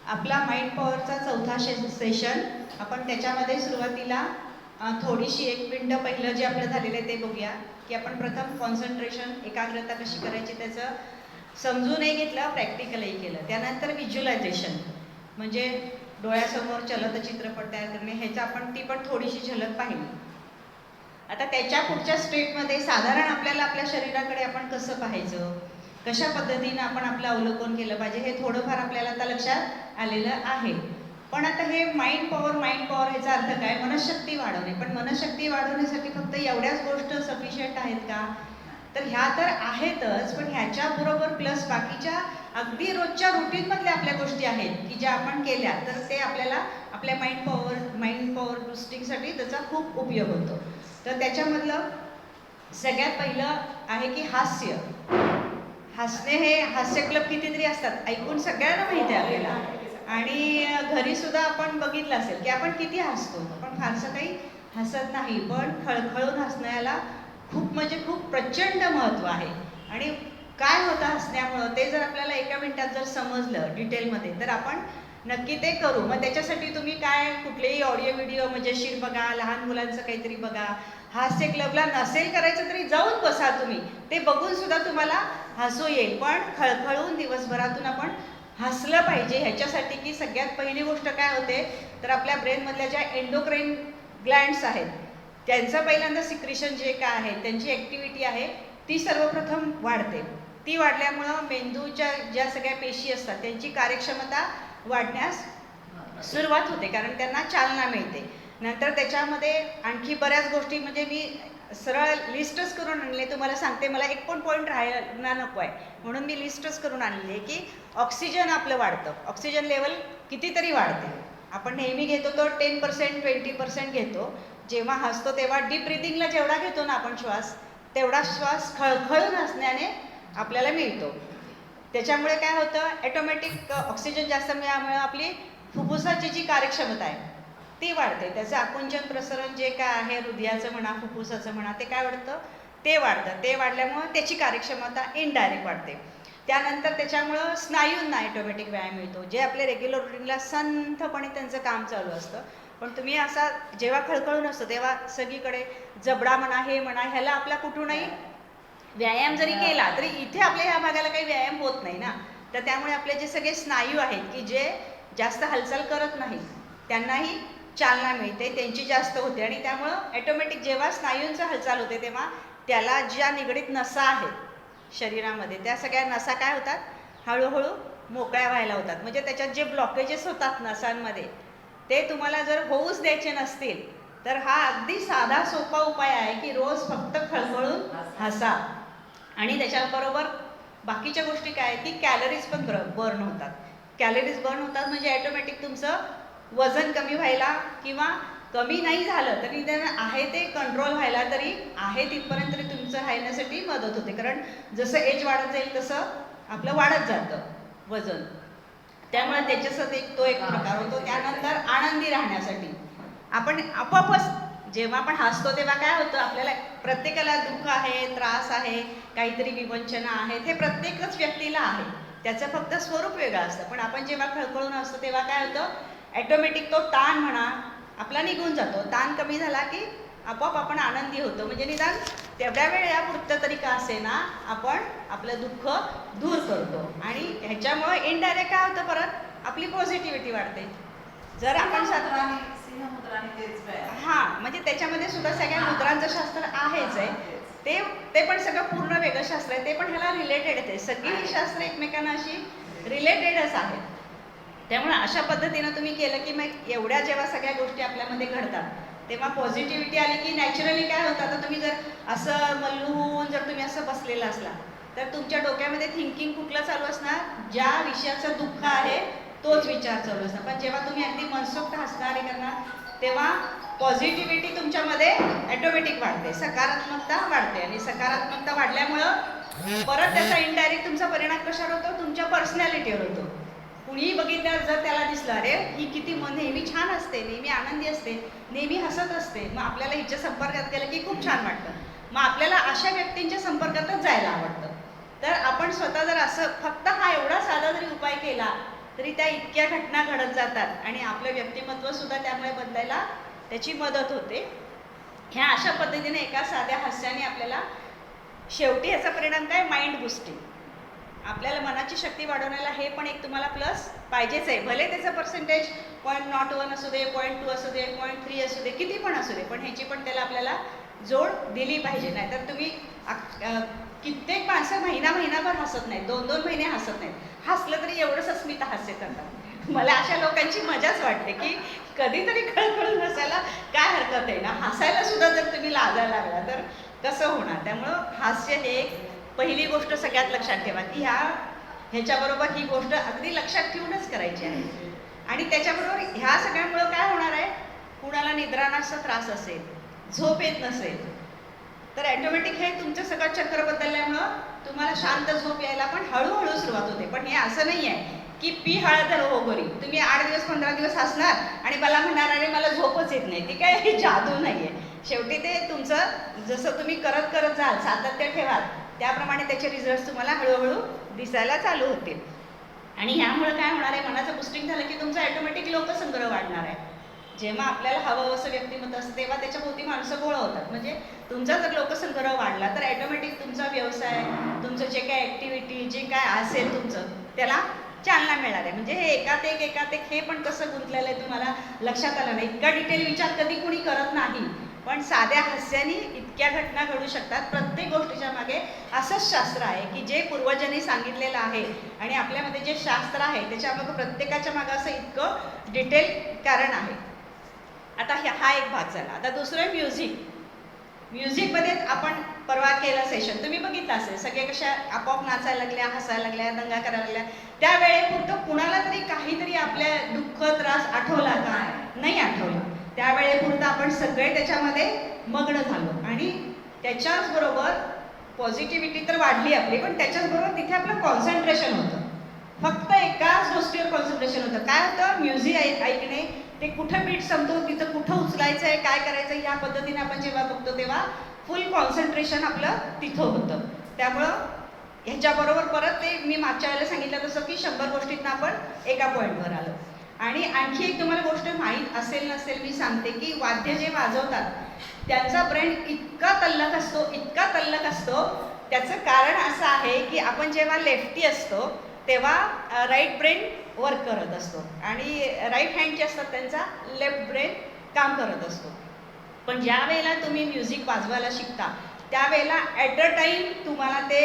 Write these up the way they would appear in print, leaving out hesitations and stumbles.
आपला माइंड पॉवरचा चौथा सेशन आपण त्याच्यामध्ये सुरुवातीला थोडीशी 1 मिनिटं पहिलं जे आपलं झालेलं आहे ते बघूया की आपण प्रथम कॉन्सन्ट्रेशन एकाग्रता कशी करायची त्याचं समजूनही घेतलं, प्रॅक्टिकलही केलं. त्यानंतर व्हिज्युअलायझेशन म्हणजे डोळ्यासमोर चलत चित्रपट तयार करणे, ह्याचा आपण ती पण थोडीशी झलक पाहिली. आता त्याच्या पुढच्या स्टेपमध्ये साधारण आपल्याला आपल्या शरीराकडे आपण कसं पाहायचं, कशा पद्धतीनं आपण आपलं अवलोकन केलं पाहिजे हे थोडंफार आपल्याला आता लक्षात आलेलं आहे. पण आता हे माइंड पॉवर ह्याचा अर्थ काय? मनशक्ती वाढवणे. पण मनशक्ती वाढवण्यासाठी फक्त एवढ्याच गोष्ट सफिशियंट आहेत का? तर ह्या तर आहेतच, पण ह्याच्याबरोबर प्लस बाकीच्या अगदी रोजच्या रुटीनमधल्या आपल्या गोष्टी आहेत की ज्या आपण केल्या तर ते आपल्याला आपल्या माइंड पॉवर बूस्टिंगसाठी त्याचा खूप उपयोग होतो. तर त्याच्यामधलं सगळ्यात पहिलं आहे की हसणे. हे हास्य क्लब कितीतरी असतात, ऐकून सगळ्यांना माहिती आहे आपल्याला. आणि घरी सुद्धा आपण बघितलं असेल की आपण किती हसतो. आपण फारसं काही हसत नाही, पण खळखळून हसण्याला खूप म्हणजे खूप प्रचंड महत्त्व आहे. आणि काय होतं हसण्यामुळं ते जर आपल्याला एका मिनिटात जर समजलं डिटेलमध्ये तर आपण नक्की ते करू. मग त्याच्यासाठी तुम्ही काय कुठलेही ऑडिओ व्हिडिओ मजेशीर बघा, लहान मुलांचं काहीतरी बघा. हास्य क्लबला नसेल करायचं तरी जाऊन बसा तुम्ही, ते बघून सुद्धा तुम्हाला हसू येईल. पण खळखळून दिवसभरातून आपण हसलं पाहिजे. ह्याच्यासाठी की सगळ्यात पहिली गोष्ट काय होते तर आपल्या ब्रेनमधल्या ज्या एंडोक्राईन ग्लँड्स आहेत त्यांचं पहिल्यांदा सिक्रेशन जे काय आहे त्यांची ॲक्टिव्हिटी आहे ती सर्वप्रथम वाढते. ती वाढल्यामुळं मेंदूच्या ज्या सगळ्या पेशी असतात त्यांची कार्यक्षमता वाढण्यास सुरुवात होते, कारण त्यांना चालना मिळते. नंतर त्याच्यामध्ये आणखी बऱ्याच गोष्टी म्हणजे मी सरळ लिस्टच करून आणले, तुम्हाला सांगते, मला एक पण पॉईंट राहायला नको आहे म्हणून मी लिस्टच करून आणली आहे की ऑक्सिजन आपलं वाढतं, ऑक्सिजन लेवल कितीतरी वाढते. आपण नेहमी घेतो तो 10% 20% घेतो. जेव्हा हसतो तेव्हा डीप ब्रिदिंगला जेवढा घेतो ना आपण श्वास, तेवढा श्वास खळखळून हसण्याने आपल्याला मिळतो. त्याच्यामुळे काय होतं, ॲटोमॅटिक ऑक्सिजन जास्त मिळाल्यामुळे आपली फुफ्फुसाची जी कार्यक्षमता आहे ती वाढते. त्याचं आकुंचन प्रसरण जे काय आहे हृदयाचं म्हणा फुफ्फुसाचं म्हणा ते काय वाढतं, ते वाढतं. ते वाढल्यामुळं त्याची कार्यक्षमता इनडायरेक्ट वाढते. त्यानंतर त्याच्यामुळं स्नायूंना ॲटोमॅटिक व्यायाम मिळतो, जे आपल्या रेग्युलर रुटीनला संथपणे त्यांचं काम चालू असतं. पण तुम्ही असा जेव्हा खळखळून असतो तेव्हा सगळीकडे जबडा म्हणा हे म्हणा ह्याला आपला कुठूनही व्यायाम जरी केला तरी इथे आपल्या ह्या भागाला काही व्यायाम होत नाही ना. तर त्यामुळे आपले जे सगळे स्नायू आहेत की जे जास्त हालचाल करत नाहीत त्यांनाही चालना मिळते, त्यांची जास्त होते. आणि त्यामुळं ॲटोमॅटिक जेव्हा स्नायूंचं हालचाल होते तेव्हा त्याला ज्या निगडीत नसा आहेत शरीरामध्ये त्या सगळ्या नसा काय होतात, हळूहळू मोकळ्या व्हायला होतात. म्हणजे त्याच्यात जे ब्लॉकेजेस होतात नसांमध्ये ते तुम्हाला जर होऊच द्यायचे नसतील तर हा अगदी साधा सोपा उपाय आहे की रोज फक्त खळखळून हसा. आणि त्याच्याबरोबर बाकीच्या गोष्टी काय की कॅलरीज पण बर्न होतात. कॅलरीज बर्न होतात म्हणजे ॲटोमॅटिक तुमचं वजन कमी व्हायला किंवा कमी नाही झालं तरी आहे ते कंट्रोल व्हायला तरी आहे तिथपर्यंत तरी तुमचं राहण्यासाठी मदत होते. कारण जसं एज वाढत जाईल तसं आपलं वाढत जातं वजन, त्यामुळे त्याच्यासाठी तो एक प्रकार होतो. त्यानंतर आनंदी राहण्यासाठी आपण आपोआपच जेव्हा आपण हसतो तेव्हा काय होतं, आपल्याला प्रत्येकाला दुःख आहे, त्रास आहे, काहीतरी विवंचना आहे, हे प्रत्येकच व्यक्तीला आहे. त्याचं फक्त स्वरूप वेगळं असतं. पण आपण जेव्हा खळखळून असतो तेव्हा काय होतं, ॲटोमॅटिक तो ताण म्हणा आपला निघून जातो. ताण कमी झाला की आपोआप आपण आनंदी होतो. म्हणजे निदान तेवढ्या वेळ या पुरतं तरी का असेना आपण आपलं दुःख दूर करतो. आणि ह्याच्यामुळे इनडायरेक्ट काय होतं, परत आपली पॉझिटिव्हिटी वाढते. जर आपण हां म्हणजे त्याच्यामध्ये सुद्धा सगळ्या मुद्रांचं शास्त्र आहेच आहे, ते पण सगळं पूर्ण वेगळं शास्त्र आहे. ते पण ह्याला रिलेटेड आहे. सगळी ही शास्त्र एकमेकांना अशी रिलेटेडच आहेत. त्यामुळे अशा पद्धतीनं तुम्ही केलं की मग एवढ्या जेव्हा सगळ्या गोष्टी आपल्यामध्ये घडतात तेव्हा पॉझिटिव्हिटी आली की नॅचरली काय होतं, आता तुम्ही जर असं मल्लून जर तुम्ही असं बसलेलं असला तर तुमच्या डोक्यामध्ये थिंकिंग कुठलं चालू असणार, ज्या विषयाचं दुःख आहे तोच विचार चालू असणार. पण जेव्हा तुम्ही अगदी मनसोक्त हसणारे करणार तेव्हा पॉझिटिव्हिटी तुमच्यामध्ये ॲटोमॅटिक वाढते, सकारात्मकता वाढते. आणि सकारात्मकता वाढल्यामुळं परत त्याचा इनडायरेक्ट तुमचा परिणाम कशावर होतो, तुमच्या पर्सनॅलिटीवर होतो. कुणीही बघितल्यावर जर त्याला दिसलं अरे ही किती नेहमी छान असते, नेहमी आनंदी असते, नेहमी हसत असते, मग आपल्याला हिच्या संपर्कात गेलं की खूप छान वाटतं. मग आपल्याला अशा व्यक्तींच्या संपर्कातच जायला आवडतं. तर आपण स्वतः जर असं फक्त हा एवढा साधा जरी उपाय केला तरी त्या इतक्या घटना घडत जातात आणि आपलं व्यक्तिमत्व सुद्धा त्यामुळे बदलायला त्याची मदत होते. ह्या अशा पद्धतीने एका साध्या हास्याने आपल्याला शेवटी ह्याचा परिणाम काय, माइंड बुस्टिंग. आपल्याला मनाची शक्ती वाढवण्याला हे पण एक तुम्हाला प्लस पाहिजेच आहे. भले त्याचं पर्सेंटेज 0.01 असू दे, 0.2 असू दे, 0.3 असू दे, किती पण असू दे, पण ह्याची पण त्याला आपल्याला जोड दिली पाहिजे. नाही तर तुम्ही कित्येक माणसं महिनाभर हसत नाहीत, 2-2 महिने हसत नाहीत. हसलं तरी एवढंच अस्मिता हास्य करतात. मला अशा लोकांची मजाच वाटते की कधीतरी खळखळून हसायला काय हरकत आहे ना. हसायला सुद्धा जर तुम्ही लाजायला लागला तर कसं होणार. त्यामुळं हास्य हे पहिली गोष्ट सगळ्यात लक्षात ठेवा की ह्याच्याबरोबर ही गोष्ट अगदी लक्षात ठेवूनच करायची आहे. आणि त्याच्याबरोबर ह्या सगळ्यामुळं काय होणार आहे, कुणाला निद्रानाचा त्रास असेल, झोप येत नसेल, तर ॲटोमॅटिक हे तुमचं सगळं चक्र बदलल्यामुळं तुम्हाला शांत झोप यायला पण हळूहळू सुरुवात होते. पण हे असं नाही आहे की पी हळद हो गोरी, तुम्ही 8 दिवस 15 दिवस हसणार आणि मला म्हणणार अरे मला झोपच येत नाही. ती काय ही जादू नाही आहे. शेवटी ते तुमचं जसं तुम्ही करत जाल, सातत्य ठेवाल, त्याप्रमाणे त्याचे रिझल्ट तुम्हाला हळूहळू दिसायला चालू होतील. आणि ह्यामुळे काय होणार आहे, मनाचं बुस्टिंग झालं की तुमचा ॲटोमॅटिक लोकसंग्रह वाढणार आहे. जेव्हा आपल्याला हवं असं व्यक्तिमत्व असतं तेव्हा त्याच्या भोवती माणसं गोळा होतात. म्हणजे तुमचा जर लोकसंग्रह वाढला तर ॲटोमॅटिक तुमचा व्यवसाय, तुमचं जे काय ॲक्टिव्हिटी, जे काय असेल तुमचं, त्याला चालना मिळणार आहे. म्हणजे हे एकात एक हे पण कसं गुंतलेलं आहे तुम्हाला लक्षात आलं नाही. इतका डिटेल विचार कधी कुणी करत नाही, पण साध्या हास्याने इतक्या घटना घडू शकतात. प्रत्येक गोष्टीच्या मागे असंच शास्त्र आहे की जे पूर्वजांनी सांगितलेलं आहे आणि आपल्यामध्ये जे शास्त्र आहे त्याच्यामागं प्रत्येकाच्या मागं असं इतकं डिटेल कारण आहे. आता हा एक भाग झाला. आता दुसरं म्युझिकमध्ये आपण परवा केलं सेशन, तुम्ही बघितलं असेल, सगळे कशा आपोआप नाचायला लागल्या, हसायला लागल्या, दंगा करायला लागल्या. त्यावेळेपुरतं कुणाला तरी काहीतरी आपल्या दुःख त्रास आठवला का, नाही आठवला. त्यावेळेपुरतं आपण सगळे त्याच्यामध्ये मग्न झालो आणि त्याच्याच बरोबर पॉझिटिव्हिटी तर वाढली आपली, पण त्याच्याचबरोबर तिथे आपलं कॉन्सन्ट्रेशन होतं. फक्त एकाच गोष्टीवर कॉन्सन्ट्रेशन होतं. काय होतं, म्युझिक ऐकणे, ते कुठं बीट संपतो, तिथं कुठं उचलायचं आहे, काय करायचं आहे, या पद्धतीने आपण जेव्हा बघतो तेव्हा फुल कॉन्सन्ट्रेशन आपलं तिथं होतं. त्यामुळं ह्याच्याबरोबर परत ते मी मागच्या वेळेला सांगितलं तसं की 100 गोष्टींना आपण एका पॉईंटवर आलो. आणि आणखी एक तुम्हाला गोष्ट माहीत असेल नसेल मी सांगते की वाद्य जे वाजवतात त्यांचा ब्रेन इतका तल्लख असतो. त्याचं कारण असं आहे की आपण जेव्हा लेफ्टी असतो तेव्हा राईट ब्रेन वर्क करत असतो आणि राईट हँड जे असतात त्यांचा लेफ्ट ब्रेन काम करत असतो. पण ज्या वेळेला तुम्ही म्युझिक वाजवायला शिकता त्यावेळेला ॲट अ टाईम तुम्हाला ते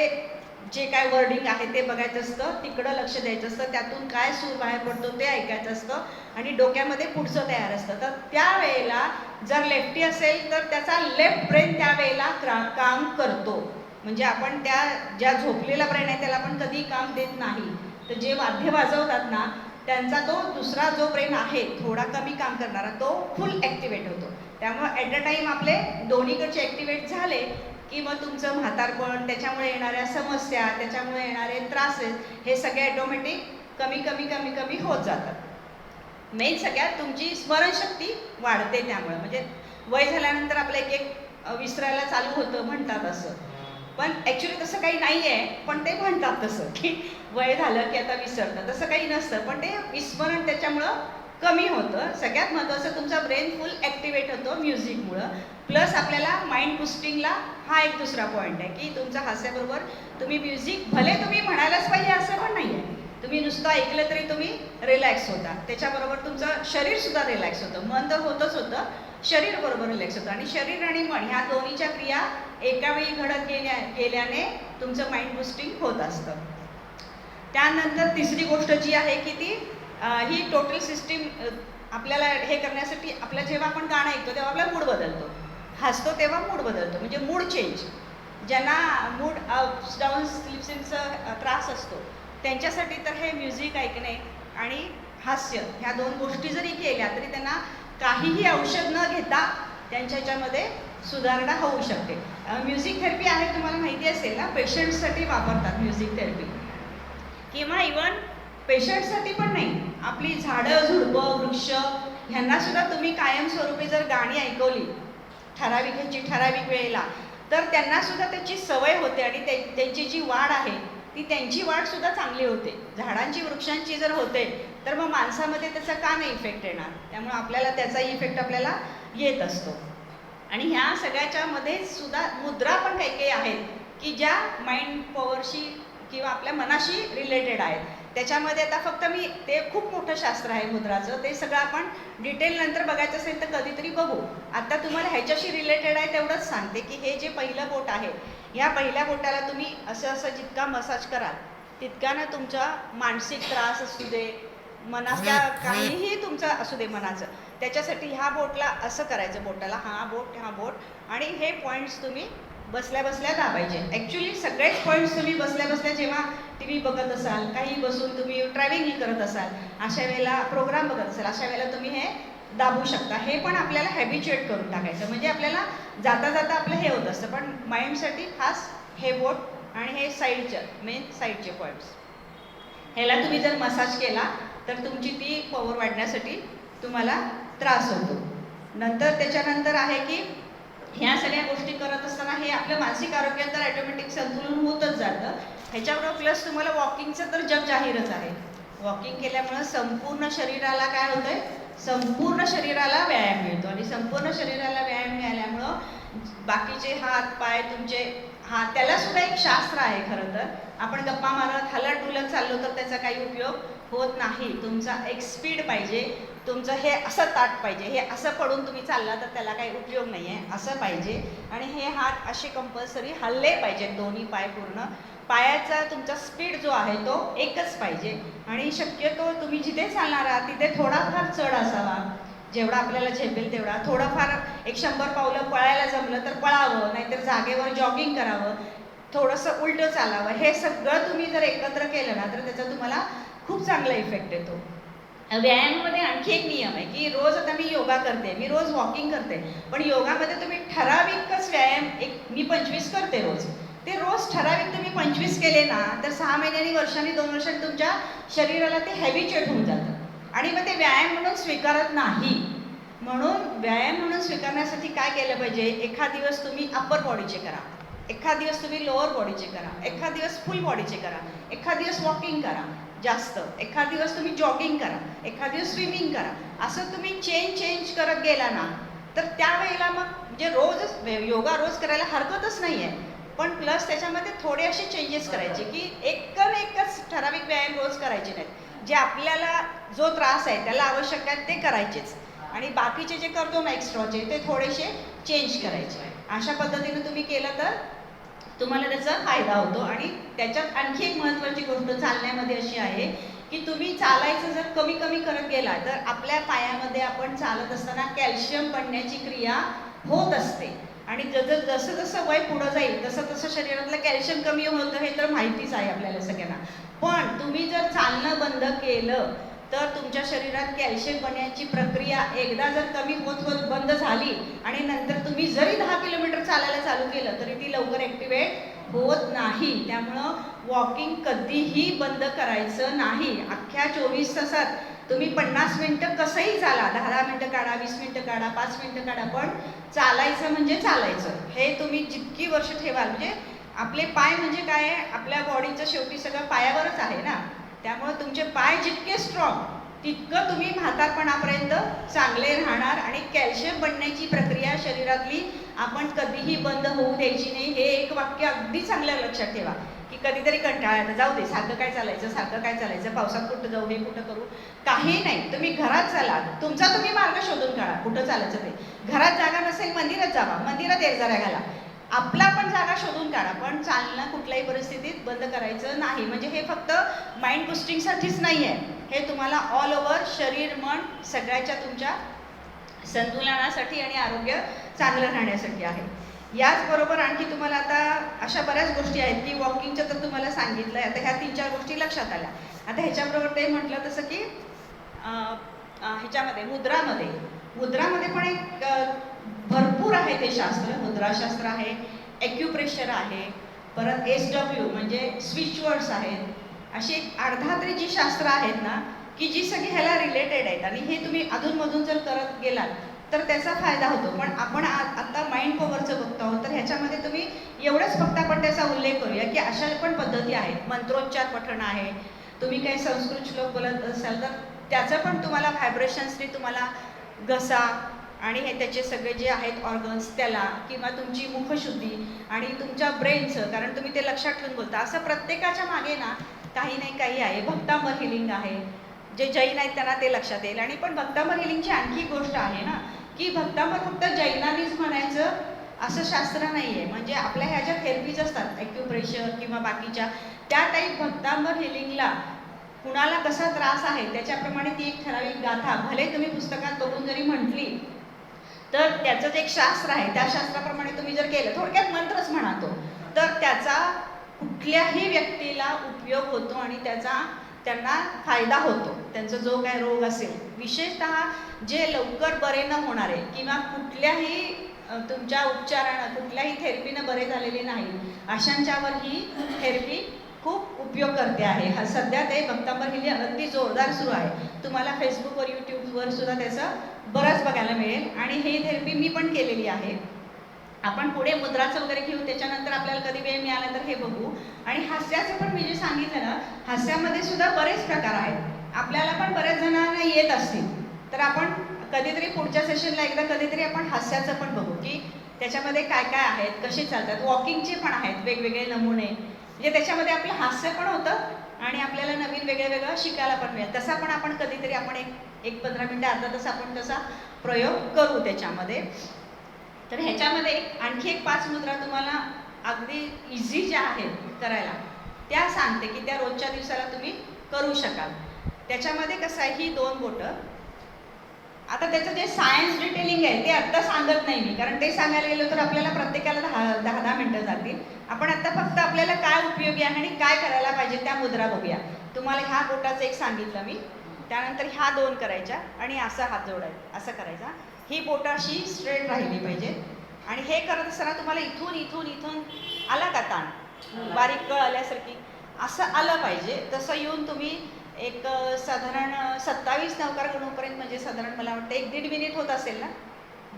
जे काय वर्डिंग आहे ते बघायचं असतं, तिकडं लक्ष द्यायचं असतं, त्यातून काय सूर बाहेर पडतो ते ऐकायचं असतं आणि डोक्यामध्ये पुढचं तयार असतं. तर त्यावेळेला जर लेफ्टी असेल तर त्याचा लेफ्ट ब्रेन त्यावेळेला काम करतो. म्हणजे आपण त्या ज्या झोपलेला ब्रेन आहे त्याला आपण कधी काम देत नाही. तर जे वाद्य वाजवतात ना त्यांचा तो दुसरा जो ब्रेन आहे थोडा कमी काम करणारा तो फुल ॲक्टिवेट होतो. त्यामुळे ॲट अ टाईम आपले दोन्हीकडचे ॲक्टिवेट झाले की मग तुमचं म्हातारपण, त्याच्यामुळे येणाऱ्या समस्या, त्याच्यामुळे येणारे त्रासेस हे सगळे ॲटोमॅटिक कमी होत जातात. मेन सगळ्यात तुमची स्मरणशक्ती वाढते. त्यामुळे म्हणजे वय झाल्यानंतर आपलं एक विसरायला चालू होतं म्हणतात असं, पण ॲक्च्युली तसं काही नाही आहे. पण ते म्हणतात तसं की वय झालं की आता विसरतं, तसं काही नसतं. पण ते विस्मरण त्याच्यामुळं कमी होतं. सगळ्यात महत्त्वाचं तुमचा ब्रेन फुल ॲक्टिवेट होतो म्युझिकमुळं. प्लस आपल्याला माइंड बुस्टिंगला हा एक दुसरा पॉईंट आहे की तुमचा हास्याबरोबर तुम्ही म्युझिक भले तुम्ही म्हणायलाच पाहिजे असं पण नाही आहे, तुम्ही नुसतं ऐकलं तरी तुम्ही रिलॅक्स होता. त्याच्याबरोबर तुमचं शरीरसुद्धा रिलॅक्स होतं. मन तर होतं, शरीर बरोबर रिलॅक्स होतं. आणि शरीर आणि मन ह्या दोन्हीच्या क्रिया एकावेळी घडत गेल्याने तुमचं माइंड बुस्टिंग होत असतं. त्यानंतर तिसरी गोष्ट जी आहे की ती ही टोटल सिस्टीम आपल्याला हे करण्यासाठी आपल्या जेव्हा आपण गाणं ऐकतो तेव्हा आपला मूड बदलतो, हसतो तेव्हा मूड बदलतो, म्हणजे मूड चेंज. ज्यांना मूड अप्स डाऊन स्लिप्सिंगचा त्रास असतो त्यांच्यासाठी तर हे म्युझिक ऐकणे आणि हास्य ह्या 2 गोष्टी जरी केल्या तरी त्यांना काहीही औषध न घेता त्यांच्या ह्याच्यामध्ये सुधारणा होऊ शकते. म्युझिक थेरपी आहे, तुम्हाला माहिती असेल ना, पेशंट्ससाठी वापरतात म्युझिक थेरपी. किंवा इवन पेशंटसाठी पण नाही, आपली झाडं झुडपं वृक्ष ह्यांना सुद्धा तुम्ही कायमस्वरूपी जर गाणी ऐकवली ठराविक वेळेला तर त्यांना सुद्धा त्याची सवय होते आणि त्यांची जी वाढ आहे ती त्यांची वाढ सुद्धा चांगली होते. झाडांची वृक्षांची जर होते तर मग माणसामध्ये त्याचा का नाही इफेक्ट येणार? त्यामुळे आपल्याला त्याचा इफेक्ट आपल्याला येत असतो. आणि ह्या सगळ्याच्या मध्ये सुद्धा मुद्रा पण काही काही आहेत की ज्या माइंड पॉवरशी किंवा आपल्या मनाशी रिलेटेड आहेत. त्याच्यामध्ये आता फक्त मी ते खूप मोठं शास्त्र आहे मुद्राचं, ते सगळं आपण डिटेल नंतर बघायचं असेल तर कधीतरी बघू. आता तुम्हाला ह्याच्याशी रिलेटेड आहे तेवढंच सांगते की हे जे पहिलं बोट आहे, ह्या पहिल्या बोटाला तुम्ही असं जितका मसाज कराल तितक्यानं तुमचा मानसिक त्रास असू दे, मनाचा काहीही तुमचं असू दे मनाचं, त्याच्यासाठी ह्या बोटला असं करायचं, बोटाला हा बोट आणि हे पॉईंट्स तुम्ही बसल्या बसल्या दाबायचे. ॲक्च्युली सगळेच पॉईंट्स तुम्ही बसल्या बसल्या जेव्हा टी व्ही बघत असाल, काही बसून तुम्ही ट्रॅव्हलिंग करत असाल, अशा वेळेला प्रोग्राम बघत असाल, अशा वेळेला तुम्ही हे दाबू शकता. हे पण आपल्याला हॅबिच्युएट करून टाकायचं, म्हणजे आपल्याला जाता जाता आपलं हे होत असतं. पण माइंडसाठी खास हे बोट आणि हे मेन साईडचे पॉईंट्स, ह्याला तुम्ही जर मसाज केला तर तुमची ती पॉवर वाढण्यासाठी तुम्हाला त्रास होतो. नंतर त्याच्यानंतर आहे की ह्या सगळ्या गोष्टी करत असताना हे आपलं मानसिक आरोग्य तर ॲटोमॅटिक संतुलन होतच जातं. ह्याच्याबरोबर प्लस तुम्हाला वॉकिंगचं तर जग जाहीरच आहे. वॉकिंग केल्यामुळं संपूर्ण शरीराला काय होतंय, संपूर्ण शरीराला व्यायाम मिळतो आणि संपूर्ण शरीराला व्यायाम मिळाल्यामुळं बाकीचे हात पाय तुमचे त्याला सुद्धा एक शास्त्र आहे. खरं तर आपण गप्पा मारत हलत डुलत चाललो तर त्याचा काही उपयोग होत नाही. तुमचा एक स्पीड पाहिजे, तुमचं हे असं ताट पाहिजे, हे असं पडून तुम्ही चालला तर त्याला काही उपयोग नाही आहे, असं पाहिजे. आणि हे हात असे कंपल्सरी हल्ले पाहिजेत, दोन्ही पाय पूर्ण. पायाचा तुमचा स्पीड जो आहे तो एकच पाहिजे आणि शक्यतो तुम्ही जिथे चालणार आहात तिथे थोडाफार चढ असावा, जेवढा आपल्याला झेपेल तेवढा. थोडंफार 100 पावलं पळायला जमलं तर पळावं, नाहीतर जागेवर जॉगिंग करावं, थोडंसं उलटं चालावं. हे सगळं तुम्ही जर एकत्र केलं ना तर त्याचा तुम्हाला खूप चांगला इफेक्ट येतो. व्यायामामध्ये आणखी एक नियम आहे की रोज, आता मी योगा करते, मी रोज वॉकिंग करते, पण योगामध्ये तुम्ही ठराविकच व्यायाम, मी 25 करते रोज, ते रोज ठराविक तुम्ही 25 केले ना तर 6 महिन्यांनी, वर्षांनी, 2 वर्षांनी तुमच्या शरीराला ते हॅबिच्युएट होऊन जातं आणि मग ते व्यायाम म्हणून स्वीकारत नाही. म्हणून व्यायाम म्हणून स्वीकारण्यासाठी काय केलं पाहिजे, एखाद दिवस तुम्ही अप्पर बॉडीचे करा, एखाद दिवस तुम्ही लोअर बॉडीचे करा, एखाद दिवस फुल बॉडीचे करा, एखाद दिवस वॉकिंग करा जास्त, एखाद दिवस तुम्ही जॉगिंग करा, एखाद दिवस स्विमिंग करा. असं तुम्ही चेंज करत गेला ना तर त्यावेळेला मग म्हणजे रोज योगा रोज करायला हरकतच नाही आहे, पण प्लस त्याच्यामध्ये थोडे असे चेंजेस करायचे की एकच ठराविक व्यायाम रोज करायचे नाहीत. जे आपल्याला जो त्रास आहे त्याला आवश्यक आहे ते करायचेच आणि बाकीचे जे करतो ना एक्स्ट्राचे ते थोडेसे चेंज करायचे. अशा पद्धतीने तुम्ही केलं तर तुम्हाला त्याचा फायदा होतो. आणि त्याच्यात आणखी एक महत्त्वाची गोष्ट चालण्यामध्ये अशी आहे की तुम्ही चालायचं जर कमी करत गेला तर आपल्या पायामध्ये आपण चालत असताना कॅल्शियम बनण्याची क्रिया होत असते आणि जसं वय पुढं जाईल तसं शरीरातलं कॅल्शियम कमी होतं, हे तर माहितीच आहे आपल्याला सगळ्यांना. पण तुम्ही जर चालणं बंद केलं तर तुमच्या शरीरात कॅल्शियम बनण्याची प्रक्रिया एकदा जर कमी होत बंद झाली आणि नंतर तुम्ही जरी 10 किलोमीटर चालायला चालू केलं तरी ती लवकर ॲक्टिवेट होत नाही. त्यामुळं वॉकिंग कधीही बंद करायचं नाही. अख्ख्या 24 तासात तुम्ही 50 मिनटं कसंही चाला, 10 मिनटं काढा, 20 मिनटं काढा, 5 मिनटं काढा, पण चालायचं म्हणजे चालायचं. हे तुम्ही जितकी वर्ष ठेवाल, म्हणजे आपले पाय म्हणजे काय आहे, आपल्या बॉडीचं शेवटी सगळं पायावरच आहे ना, त्यामुळे तुमचे पाय जितके स्ट्रॉंग तितकं तुम्ही म्हातारपणापर्यंत चांगले राहणार. आणि कॅल्शियम बनण्याची प्रक्रिया शरीरातली आपण कधीही बंद होऊ द्यायची नाही. हे एक वाक्य अगदी चांगलं लक्षात ठेवा की कधीतरी कंटाळा जाऊ दे, सारखं काय चालायचं, पावसात कुठं जाऊ, हे कुठं करू, काही नाही. तुम्ही घरात चाला, तुमचा तुम्ही मार्ग शोधून काढा कुठं चालायचं ते. घरात जागा नसेल मंदिरात जावा, मंदिरात एक जरा घाला, आपला पण जागा शोधून काढा, पण चालणं कुठल्याही परिस्थितीत बंद करायचं नाही. म्हणजे हे फक्त माइंड बुस्टिंगसाठीच नाही आहे, हे तुम्हाला ऑल ओव्हर शरीर मन सगळ्याच्या तुमच्या संतुलनासाठी आणि आरोग्य चांगलं राहण्यासाठी आहे. याचबरोबर आणखी तुम्हाला आता अशा बऱ्याच गोष्टी आहेत की वॉकिंगचं तर तुम्हाला सांगितलं आहे, आता ह्या 3-4 गोष्टी लक्षात आल्या. आता ह्याच्याबरोबर ते म्हटलं तसं की ह्याच्यामध्ये मुद्रामध्ये पण एक भरपूर आहे ते शास्त्र. मुद्राशास्त्र आहे, ॲक्युप्रेशर आहे, परत SW म्हणजे स्विच वर्ड्स आहेत. अशी एक अर्धातरी जी शास्त्र आहेत ना की जी सगळी ह्याला रिलेटेड आहेत आणि हे तुम्ही अधूनमधून जर करत गेलात तर त्याचा फायदा होतो. पण आपण आता माइंड पॉवरचं बघतो आहोत, तर ह्याच्यामध्ये तुम्ही एवढंच फक्त आपण त्याचा उल्लेख करूया की अशा पण पद्धती आहेत. मंत्रोच्चार पठण आहे, तुम्ही काही संस्कृत श्लोक बोलत असाल तर त्याचं पण तुम्हाला व्हायब्रेशन्सने तुम्हाला घसा आणि हे त्याचे सगळे जे आहेत ऑर्गन्स त्याला, किंवा तुमची मुखशुद्धी आणि तुमच्या ब्रेनचं, कारण तुम्ही ते लक्षात ठेवून बोलता. असं प्रत्येकाच्या मागे ना काही नाही काही आहे. भक्तांबर हिलिंग आहे, जे जैन आहेत त्यांना ते लक्षात येईल. आणि पण भक्तांबर हिलिंगची आणखी गोष्ट आहे ना, की भक्तांबर फक्त जैनांनीच म्हणायचं असं शास्त्र नाही आहे. म्हणजे आपल्या ह्या ज्या थेरपीज असतात ॲक्युप्रेशर किंवा बाकीच्या, त्या टाईप भक्तांबर हिलिंगला कुणाला कसा त्रास आहे त्याच्याप्रमाणे ती एक ठराविक गाथा भले तुम्ही पुस्तकात बघून जरी म्हटली तर त्याचं जे एक शास्त्र आहे त्या शास्त्राप्रमाणे तुम्ही जर केलं, थोडक्यात मंत्रच म्हणतो, तर त्याचा कुठल्याही व्यक्तीला उपयोग होतो आणि त्याचा त्यांना फायदा होतो. त्यांचा जो काय रोग असेल, विशेषतः जे लवकर बरे न होणारे किंवा कुठल्याही तुमच्या उपचारानं कुठल्याही थेरपीनं बरे झालेले नाही, अशांच्यावर ही थेरपी खूप उपयोग करते आहे. हा सध्या ते भक्तांबर हिलिंग अगदी जोरदार सुरू आहे. तुम्हाला फेसबुकवर यूट्यूबवर सुद्धा त्याचं बरंच बघायला मिळेल. आणि हे थेरपी मी पण केलेली आहे. आपण पुढे मुद्राचं वगैरे घेऊ, त्याच्यानंतर आपल्याला कधी वेळ मिळाला तर हे बघू. आणि हास्याचं पण मी जे सांगितलं ना, हास्यामध्ये सुद्धा बरेच प्रकार आहेत. आपल्याला पण बऱ्याच जणांना येत असतील, तर आपण कधीतरी पुढच्या सेशनला एकदा कधीतरी आपण हास्याचं पण बघू की त्याच्यामध्ये काय काय आहेत, कसे चालतात. वॉकिंगचे पण आहेत वेगवेगळे नमुने, म्हणजे त्याच्यामध्ये आपलं हास्य पण होतं आणि आपल्याला नवीन वेगळं शिकायला पण मिळेल. तसा पण आपण कधीतरी आपण एक 15 मिनिटं अर्धा तास आपण तसा प्रयोग करू त्याच्यामध्ये. तर ह्याच्यामध्ये आणखी एक 5 मुद्रा तुम्हाला अगदी इझी ज्या आहेत करायला त्या सांगते की त्या रोजच्या दिवसाला तुम्ही करू शकाल. त्याच्यामध्ये कसं आहे, ही 2 बोटं. आता त्याचं जे सायन्स डिटेलिंग आहे ते आत्ता सांगत नाही मी, कारण ते सांगायला गेलो तर आपल्याला प्रत्येकाला 10 मिनिटं जातील. आपण आत्ता फक्त आपल्याला काय उपयोगी आहे आणि काय करायला पाहिजे त्या मुद्रा बघूया. तुम्हाला ह्या बोटाचं एक सांगितलं मी, त्यानंतर ह्या 2 करायच्या आणि असा हात जोडायचा, असं करायचा. ही बोटं अशी स्ट्रेट राहिली पाहिजे. आणि हे करत असताना तुम्हाला इथून इथून इथून आला का ताण, बारीक कळ आल्यासारखी असं आलं पाहिजे. तसं येऊन तुम्ही एक साधारण 27 नवकार गणूपर्यंत, म्हणजे साधारण मला वाटतं 1-1.5 मिनिट होत असेल ना,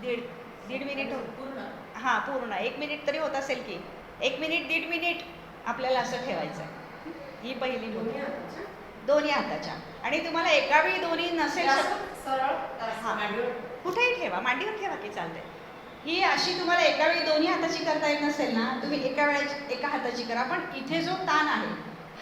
दीड मिनिट पूर्ण. हां पूर्ण 1 मिनिट तरी होत असेल की 1 मिनिट 1.5 मिनिट आपल्याला असं ठेवायचं आहे. ही पहिली मुद्रा दोन्ही हाताच्या. आणि तुम्हाला एका वेळी दोन्ही नसेल हां कुठेही ठेवा, मांडीवर ठेवा की चालते. ही अशी तुम्हाला एका वेळी दोन्ही हाताची करता येत नसेल ना, तुम्ही एका वेळेची एका हाताची करा. पण इथे जो ताण आहे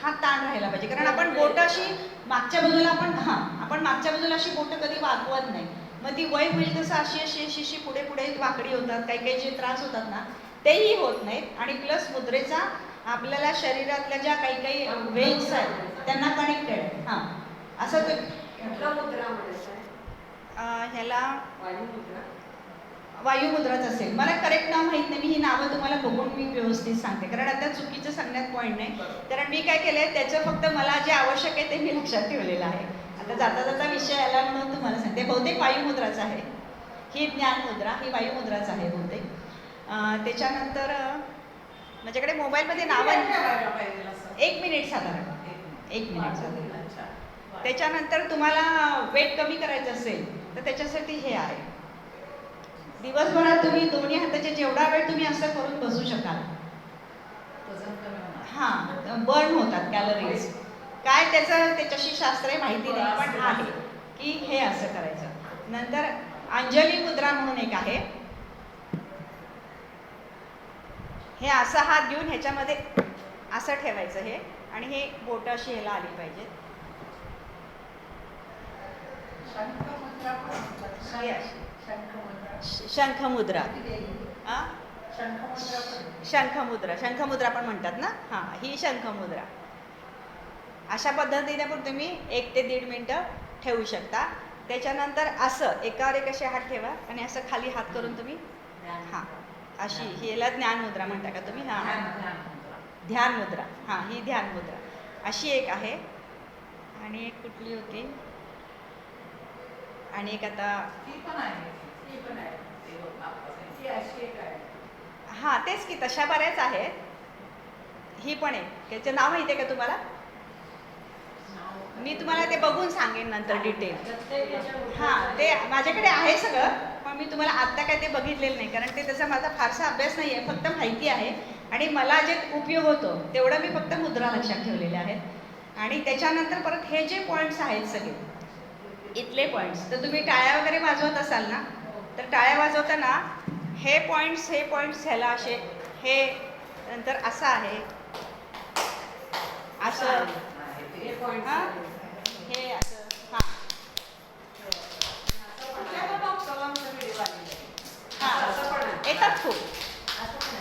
हा ताण राहायला पाहिजे, कारण आपण बोटं अशी मागच्या बाजूला आपण मागच्या बाजूला अशी बोटं कधी वाकवत नाही. मग ती वय होईल तसं अशी पुढे पुढे वाकडी होतात. काही काही जे त्रास होतात ना तेही होत नाहीत. आणि प्लस मुद्रेचा आपल्याला शरीरातल्या ज्या काही काही वेन्स आहेत त्यांना कनेक्टेड. असं ते ह्याला वायुमुद्राच असेल, मला करेक्ट नाव माहीत नाही. मी ही नावं तुम्हाला बघून मी व्यवस्थित सांगते, कारण आता चुकीचं सांगण्यात पॉईंट नाही. कारण मी काय केलंय त्याचं फक्त मला जे आवश्यक आहे ते मी लक्षात ठेवलेलं आहे. आता जाता जाता विषय आला म्हणून तुम्हाला सांगते. बहुतेक वायुमुद्राच आहे ही, ज्ञानमुद्रा ही वायुमुद्राच आहे बहुतेक. त्याच्यानंतर माझ्याकडे मोबाईलमध्ये नावं 1 मिनिट साधारण 1 मिनिट साधारण. त्याच्यानंतर तुम्हाला वेट कमी करायचं असेल तर त्याच्यासाठी हे आहे. दिवसभरात तुम्ही दोन्ही हाताचे जेवढा वेळ तुम्ही असं करून बसू शकाल, बर्न होतात कॅलरीज. काय त्याच्याशी शास्त्र माहिती नाही, पण आहे की हे असं करायचं. नंतर अंजली मुद्रा म्हणून एक आहे. हे असा हात घेऊन ह्याच्यामध्ये असं ठेवायचं हे, आणि हे बोटं अशी ह्याला आली पाहिजे. शंखमुद्रा, शंखमुद्रा पण म्हणतात ना. ही शंखमुद्रा. अशा पद्धतीने पण तुम्ही 1 ते 1.5 मिनिटं ठेवू शकता. त्याच्यानंतर असं एकावर एक असे हात ठेवा आणि असं खाली हात करून तुम्ही अशी, हिला ज्ञानमुद्रा म्हणता का तुम्ही? ध्यानमुद्रा. ही ध्यानमुद्रा अशी एक आहे. आणि एक कुठली होती, आणि एक आता तेच की, तशा बऱ्याच आहेत. ही पण आहे, त्याचं नाव माहिती आहे का तुम्हाला? मी तुम्हाला ते बघून सांगेन नंतर डिटेल. ते माझ्याकडे आहे सगळं, पण त्यामुळे मी तुम्हाला आत्ता काय ते बघितलेलं नाही, कारण ते त्याचा माझा फारसा अभ्यास नाही आहे, फक्त माहिती आहे आणि मला जे उपयोग होतो तेवढं मी फक्त मुद्रा लक्षात ठेवलेले आहेत. आणि त्याच्यानंतर परत हे जे पॉईंट्स आहेत सगळे इथले पॉईंट्स, तर तुम्ही टाळ्या वगैरे वाजवत असाल ना, तर टाळ्या वाजवताना हे पॉईंट्स ह्याला असे, हे नंतर असं आहे, असं हां, हे असं हां हां येतात खूप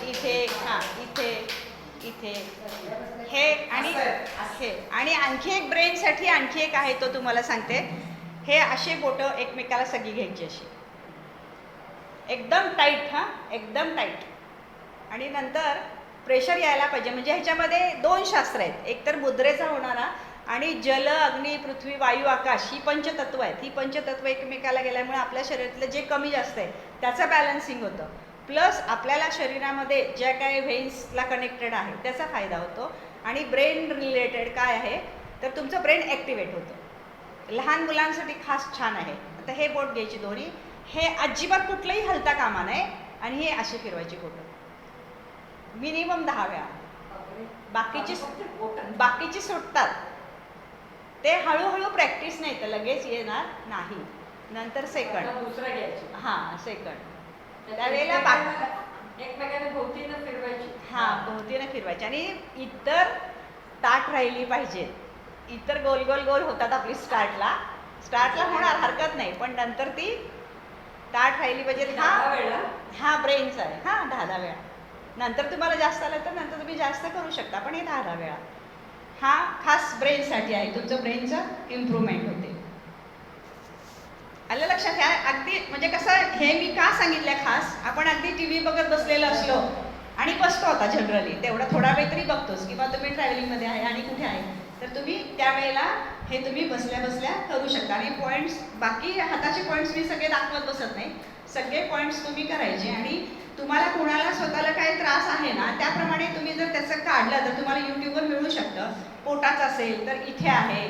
इथे, हां इथे इथे हे आणि हे. आणि आणखी एक ब्रेनसाठी आणखी एक आहे, तो तुम्हाला सांगते. हे असे बोटं एकमेकाला सगळी घ्यायची अशी एकदम टाईट, हां एकदम टाईट. आणि नंतर प्रेशर यायला पाहिजे. म्हणजे ह्याच्यामध्ये 2 शास्त्र आहेत, एक तर मुद्रेचा होणारा आणि जल, अग्नी, पृथ्वी, वायू, आकाश ही पंचतत्व आहेत. ही पंचतत्व एकमेकाला गेल्यामुळे आपल्या शरीरातलं जे कमी जास्त आहे त्याचं बॅलन्सिंग होतं. प्लस आपल्याला शरीरामध्ये ज्या काही व्हेन्सला कनेक्टेड आहे त्याचा फायदा होतो. आणि ब्रेन रिलेटेड काय आहे, तर तुमचं ब्रेन ॲक्टिवेट होतं. लहान मुलांसाठी खास छान आहे. आता हे बोट घ्यायची दोन्ही, हे अजिबात कुठलंही हलता कामा नये आणि हे असे फिरवायची बोटं मिनिमम 10 वेळा. बाकीची सुटतात, ते हळूहळू प्रॅक्टिस नाही तर लगेच येणार नाही. नंतर सेकंड, दुसरा घ्यायची, हां सेकंड, त्यावेळेला एकमेकाने भोवतीनं फिरवायची, हां भोवतीनं फिरवायची. आणि इतर ताट राहिली पाहिजे. इतर गोल गोल गोल होतात आपली स्टार्टला होणार हरकत नाही, पण नंतर ती ताट राहिली पाहिजे. हा ब्रेनचा आहे, हां 10 वेळा. नंतर तुम्हाला जास्त आलं तर नंतर तुम्ही जास्त करू शकता, पण हे 10 वेळा हा खास ब्रेनसाठी आहे. तुमचं ब्रेनचं इम्प्रूव्हमेंट होते. आलं लक्षात? ह्या अगदी म्हणजे कसं, हे मी का सांगितलं खास, आपण अगदी टी व्ही बघत बसलेलो असलो आणि बसतो आता जनरली, तेवढा थोडा वेळ तरी बघतोच, किंवा तुम्ही ट्रॅव्हलिंगमध्ये आहे आणि कुठे आहे, तर तुम्ही त्यावेळेला हे तुम्ही बसल्या बसल्या करू शकता. आणि पॉईंट्स, बाकी हाताचे पॉईंट्स मी सगळे दाखवत बसत नाही, सगळे पॉईंट्स तुम्ही करायचे. आणि तुम्हाला कोणाला स्वतःला काय त्रास आहे ना, त्याप्रमाणे तुम्ही जर त्याचं काढलं तर तुम्हाला यूट्यूबवर मिळू शकतं. पोटाचं असेल तर इथे आहे,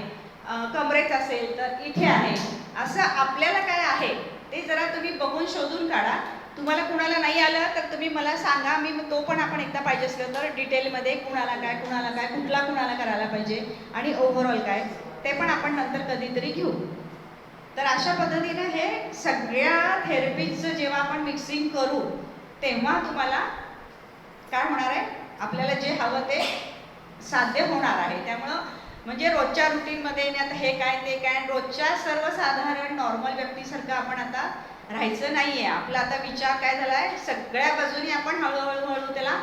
कमरेचं असेल तर इथे आहे, असं आपल्याला काय आहे ते जरा तुम्ही बघून शोधून काढा. तुम्हाला कुणाला नाही आलं तर तुम्ही मला सांगा, मी तो पण आपण एकदा पाहिजे असलं तर डिटेलमध्ये कुणाला काय कुणाला करायला पाहिजे आणि ओव्हरऑल काय ते पण आपण नंतर कधीतरी घेऊ. तर अशा पद्धतीने हे सगळ्या थेरपीचं जेव्हा आपण मिक्सिंग करू तेव्हा तुम्हाला काय होणार आहे, आपल्याला जे हवं ते साध्य होणार आहे. त्यामुळं म्हणजे रोजच्या रुटीनमध्ये आता हे काय ते काय, रोजच्या सर्वसाधारण नॉर्मल व्यक्तीसारखं आपण आता राहायचं नाही आहे. आपला आता विचार काय झाला आहे, सगळ्या बाजूनी आपण हळूहळू त्याला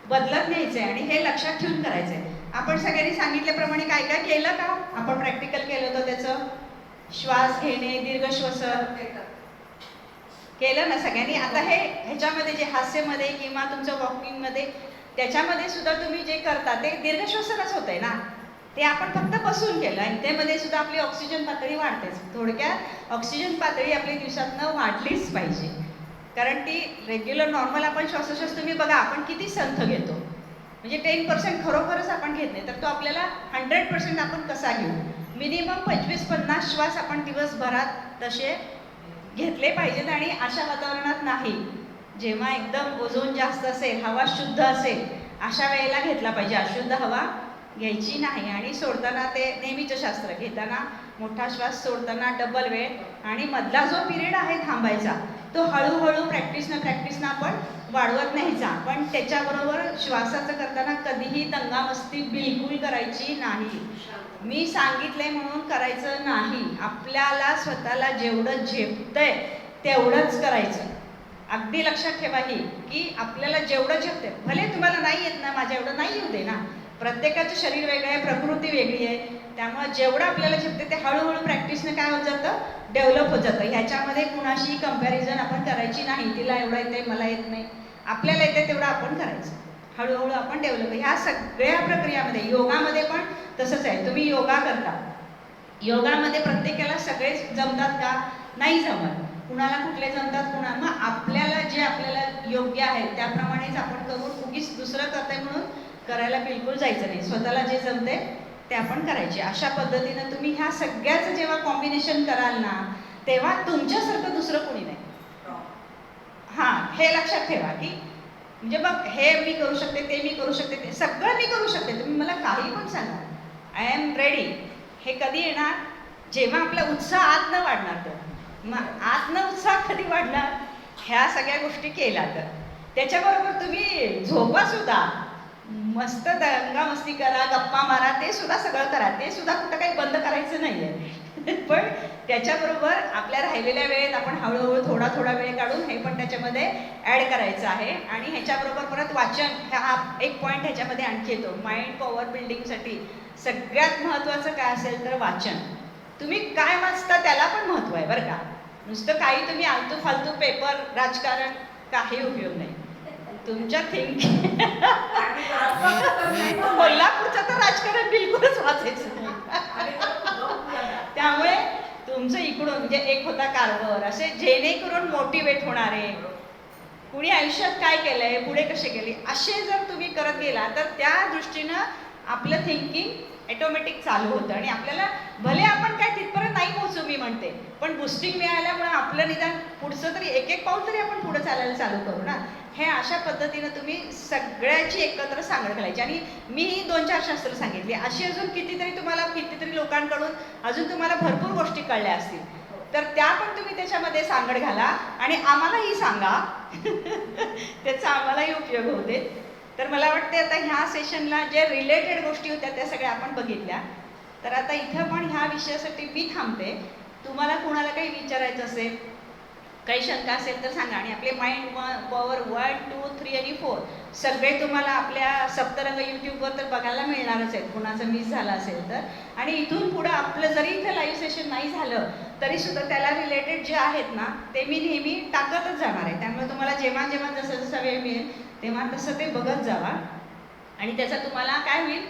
बदलत न्यायचं आहे. आणि हे लक्षात ठेवून करायचं आहे. आपण सगळ्यांनी सांगितल्याप्रमाणे काय काय केलं का, आपण प्रॅक्टिकल केलं होतं त्याचं. श्वास घेणे, दीर्घ श्वसन केलं ना सगळ्यांनी. आता हे ह्याच्यामध्ये जे हास्यमध्ये किंवा तुमचं वॉकिंगमध्ये त्याच्यामध्ये सुद्धा तुम्ही जे करता ते दीर्घ श्वसनच होतंय ना, ते आपण फक्त बसून केलं आणि त्यामध्ये सुद्धा आपली ऑक्सिजन पातळी वाढतेच. थोडक्यात ऑक्सिजन पातळी आपली दिवसातनं वाढलीच पाहिजे, कारण ती रेग्युलर नॉर्मल आपण श्वासोश्वास तुम्ही बघा आपण किती संथ घेतो, म्हणजे 10% खरोखरच आपण घेत नाही, तर तो आपल्याला 100% आपण कसा घेऊ. मिनिमम 25-50 श्वास आपण दिवसभरात तसे घेतले पाहिजेत. आणि अशा वातावरणात नाही, जेव्हा एकदम ओझोन जास्त असेल, हवा शुद्ध असेल, अशा वेळेला घेतला पाहिजे. अशुद्ध हवा घ्यायची नाही. आणि सोडताना ते नेहमीचं शास्त्र, घेताना मोठा श्वास, सोडताना डबल वेळ. आणि मधला जो पिरियड आहे थांबायचा तो हळूहळू प्रॅक्टिसनं आपण वाढवत न्यायचा. पण त्याच्याबरोबर श्वासाचं करताना कधीही दंगामस्ती बिलकुल करायची नाही. मी सांगितलंय म्हणून करायचं नाही. आपल्याला स्वतःला जेवढं झेपतंय तेवढंच करायचं. अगदी लक्षात ठेवा की आपल्याला जेवढं झेपतंय, भले तुम्हाला नाही येत ना, माझ्या एवढं नाही येऊ दे ना, प्रत्येकाचं शरीर वेगळं आहे, प्रकृती वेगळी आहे. त्यामुळे जेवढं आपल्याला झेपते ते हळूहळू प्रॅक्टिसनं काय होत जातं, डेव्हलप होत जातं. ह्याच्यामध्ये कुणाशी कंपॅरिझन आपण करायची नाही, तिला एवढं येते मला येत नाही, आपल्याला येते तेवढं आपण करायचं. हळूहळू आपण डेव्हलप. ह्या सगळ्या प्रक्रियामध्ये, योगामध्ये पण तसंच आहे. तुम्ही योगा करता, योगामध्ये प्रत्येकाला सगळेच जमतात का, नाही जमत. कुणाला कुठले जमतात, मग आपल्याला जे आपल्याला योग्य आहे त्याप्रमाणेच आपण करून उगीच दुसरं करताय म्हणून करायला बिलकुल जायचं नाही. स्वतःला जे जमते ते आपण करायचे. अशा पद्धतीनं तुम्ही ह्या सगळ्याचं जेव्हा कॉम्बिनेशन कराल ना, तेव्हा तुमच्यासारखं दुसरं कोणी नाही. हे लक्षात ठेवा की म्हणजे बघ हे मी करू शकते, ते मी करू शकते, ते सगळं मी करू शकते, तुम्ही मला काही पण सांगा, आय एम रेडी. हे कधी येणार? जेव्हा आपला उत्साह आतनं वाढणार. तर मग आतनं उत्साह कधी वाढणार? ह्या सगळ्या गोष्टी केल्या तर. त्याच्याबरोबर तुम्ही झोपा सुद्धा, मस्त दंगा मस्ती करा, गप्पा मारा, ते सुद्धा सगळं करा, ते सुद्धा कुठं काही बंद करायचं नाही आहे. पण त्याच्याबरोबर आपल्या राहिलेल्या वेळेत आपण हळूहळू थोडा थोडा वेळ काढून हे पण त्याच्यामध्ये ॲड करायचं आहे. आणि ह्याच्याबरोबर परत वाचन, हा एक पॉईंट ह्याच्यामध्ये आणखी येतो. माइंड पॉवर बिल्डिंगसाठी सगळ्यात महत्त्वाचं काय असेल तर वाचन. तुम्ही काय वाचता त्याला पण महत्त्व आहे बरं का. नुसतं काही तुम्ही आलतू फालतू पेपर, राजकारण, काही उपयोग नाही. तुमच्या थिंकिंग कोल्हापूरचं तर राजकारण बिलकुलच वाचायचं नाही. त्यामुळे तुमचं इकडून म्हणजे एक होता कारभार, असे जेणेकरून मोटिवेट होणारे, कुणी आयुष्यात काय केलंय, पुढे कसे गेले, असे जर तुम्ही करत गेला तर त्या दृष्टीनं आपलं थिंकिंग ऑटोमॅटिक चालू होतं. आणि आपल्याला भले आपण काय तिथपर्यंत नाही पोहोचू मी म्हणते, पण बुस्टिंग मिळाल्यामुळे आपलं निदान पुढचं तरी एक एक पाऊल तरी आपण पुढे चालायला चालू करू ना. हे अशा पद्धतीनं तुम्ही सगळ्याची एकत्र सांगड घालायची. आणि मी 2-4 शास्त्र सांगितली, अशी अजून कितीतरी लोकांकडून अजून तुम्हाला भरपूर गोष्टी कळल्या असतील, तर त्या पण तुम्ही त्याच्यामध्ये सांगड घाला आणि आम्हालाही सांगा. त्याचा आम्हालाही उपयोग होते. तर मला वाटते आता ह्या सेशनला जे रिलेटेड गोष्टी होत्या त्या सगळ्या आपण बघितल्या. तर आता इथं पण ह्या विषयासाठी मी थांबते. तुम्हाला कोणाला काही विचारायचं असेल, काही शंका असेल तर सांगा. आणि आपले माइंड पॉवर 1, 2, 3 आणि 4 सगळे तुम्हाला आपल्या सप्तरंग यूट्यूबवर तर बघायला मिळणारच आहेत, कुणाचं मिस झालं असेल तर. आणि इथून पुढं आपलं जरी इथं लाईव्ह सेशन नाही झालं तरी सुद्धा त्याला रिलेटेड जे आहेत ना ते मी नेहमी टाकतच जाणार आहे. त्यामुळे तुम्हाला जेव्हा जेव्हा जसं जसा वेळ मिळेल तेव्हा तसं ते बघत जावा. आणि त्याचा तुम्हाला काय होईल,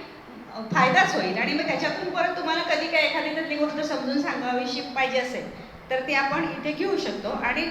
फायदाच होईल. आणि मग त्याच्यातून परत तुम्हाला कधी काय एखादी त्यातली गोष्ट समजून सांगावीशी पाहिजे असेल तर ती आपण इथे घेऊ शकतो. आणि